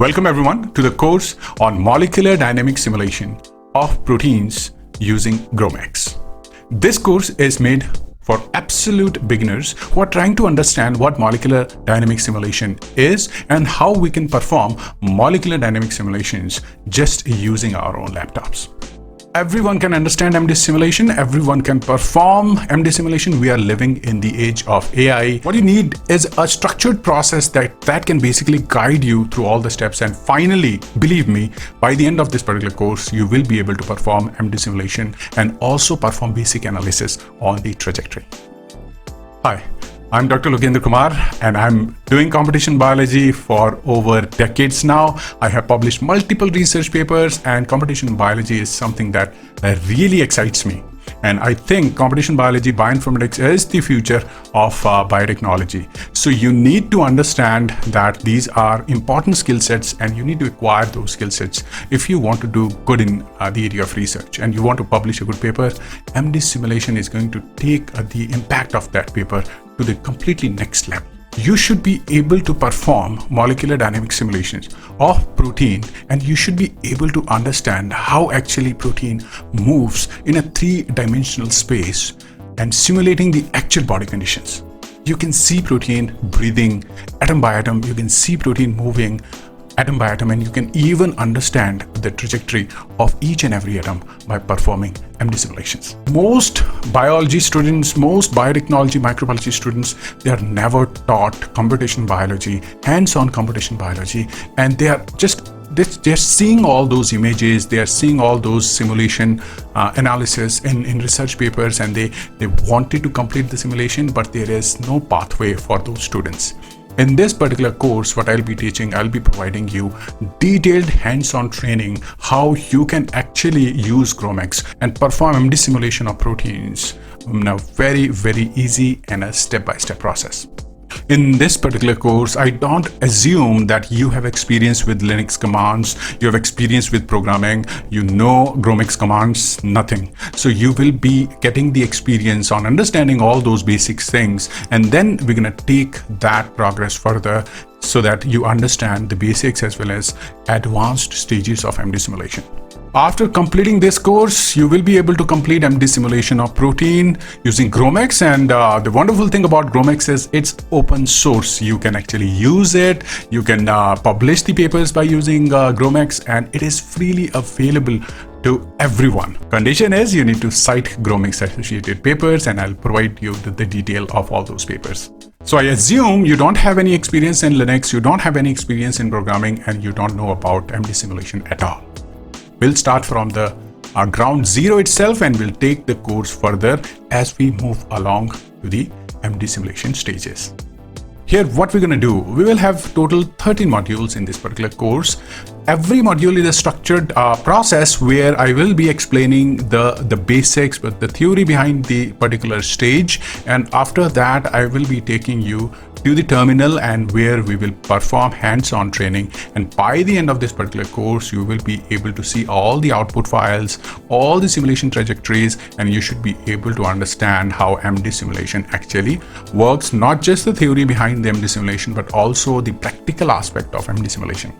Welcome everyone to the course on molecular dynamic simulation of proteins using GROMACS. This course is made for absolute beginners who are trying to understand what molecular dynamic simulation is and how we can perform molecular dynamic simulations just using our own laptops. Everyone can understand MD simulation. Everyone can perform MD simulation. We are living in the age of AI. What you need is a structured process that can basically guide you through all the steps. And finally, believe me, by the end of this particular course, you will be able to perform MD simulation and also perform basic analysis on the trajectory. Hi. I'm Dr. Logendra Kumar and I'm doing computational biology for over decades now. I have published multiple research papers and computational biology is something that really excites me. And I think computational biology, bioinformatics is the future of biotechnology. So you need to understand that these are important skill sets and you need to acquire those skill sets if you want to do good in the area of research and you want to publish a good paper. MD simulation is going to take the impact of that paper to the completely next level. You should be able to perform molecular dynamic simulations of protein and you should be able to understand how actually protein moves in a three-dimensional space and simulating the actual body conditions. You can see protein breathing atom by atom, you can see protein moving atom by atom, and you can even understand the trajectory of each and every atom by performing MD simulations. Most biology students, most biotechnology, microbiology students, they are never taught computational biology, hands-on computational biology, and they're seeing all those images, they are seeing all those simulation analysis in research papers, and they wanted to complete the simulation, but there is no pathway for those students. In this particular course, what I'll be teaching, I'll be providing you detailed hands-on training how you can actually use GROMACS and perform MD simulation of proteins in a very, very easy and a step-by-step process. In this particular course, I don't assume that you have experience with Linux commands, you have experience with programming, you know GROMACS commands, nothing. So you will be getting the experience on understanding all those basic things, and then we're going to take that progress further so that you understand the basics as well as advanced stages of MD simulation. After completing this course, you will be able to complete MD simulation of protein using GROMACS, and the wonderful thing about GROMACS is it's open source. You can actually use it, you can publish the papers by using GROMACS, and it is freely available to everyone. Condition is you need to cite GROMACS associated papers, and I'll provide you the detail of all those papers. So I assume you don't have any experience in Linux, you don't have any experience in programming, and you don't know about MD simulation at all. We'll start from the ground zero itself and we'll take the course further as we move along to the MD simulation stages. Here, what we're going to do, we will have total 13 modules in this particular course. Every module is a structured process where I will be explaining the basics, but the theory behind the particular stage. And after that, I will be taking you to the terminal and where we will perform hands-on training. And by the end of this particular course, you will be able to see all the output files, all the simulation trajectories, and you should be able to understand how MD simulation actually works, not just the theory behind the MD simulation, but also the practical aspect of MD simulation.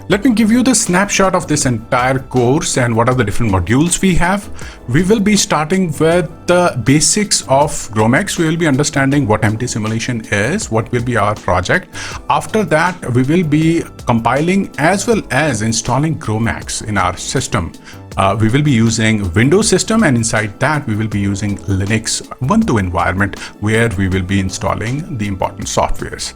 Let me give you the snapshot of this entire course and what are the different modules we have. We will be starting with the basics of GROMACS. We will be understanding what MD simulation is, what will be our project. After that, we will be compiling as well as installing GROMACS in our system. We will be using Windows system, and inside that we will be using Linux Ubuntu environment where we will be installing the important softwares.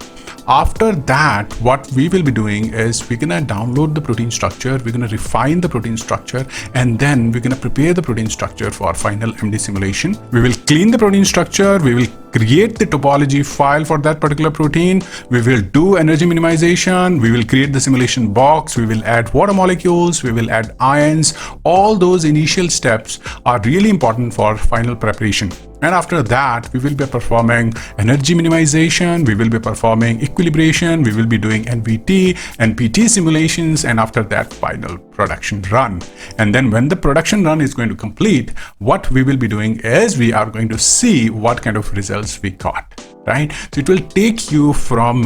After that, what we will be doing is we're going to download the protein structure, we're going to refine the protein structure, and then we're going to prepare the protein structure for final MD simulation. We will clean the protein structure, we will create the topology file for that particular protein, we will do energy minimization, we will create the simulation box, we will add water molecules, we will add ions. All those initial steps are really important for final preparation. And after that, we will be performing energy minimization, we will be performing equilibration, we will be doing NVT and PT simulations, and after that, final production run. And then when the production run is going to complete, what we will be doing is we are going to see what kind of results we got, right? So it will take you from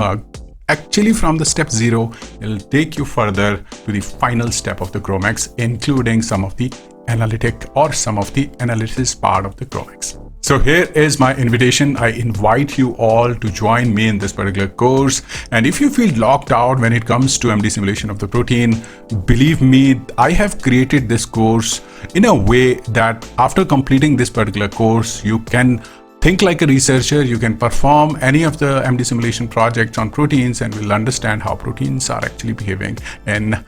actually from the step 0, it'll take you further to the final step of the GROMACS, including some of the analytic or some of the analysis part of the GROMACS. So here is my invitation. I invite you all to join me in this particular course. And if you feel locked out when it comes to MD simulation of the protein, believe me, I have created this course in a way that after completing this particular course, you can think like a researcher, you can perform any of the MD simulation projects on proteins and will understand how proteins are actually behaving in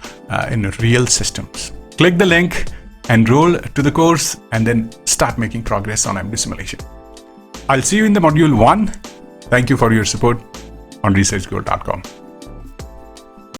real systems. Click the link, enroll to the course, and then start making progress on MD simulation. I'll see you in the module 1. Thank you for your support on researchgoal.com.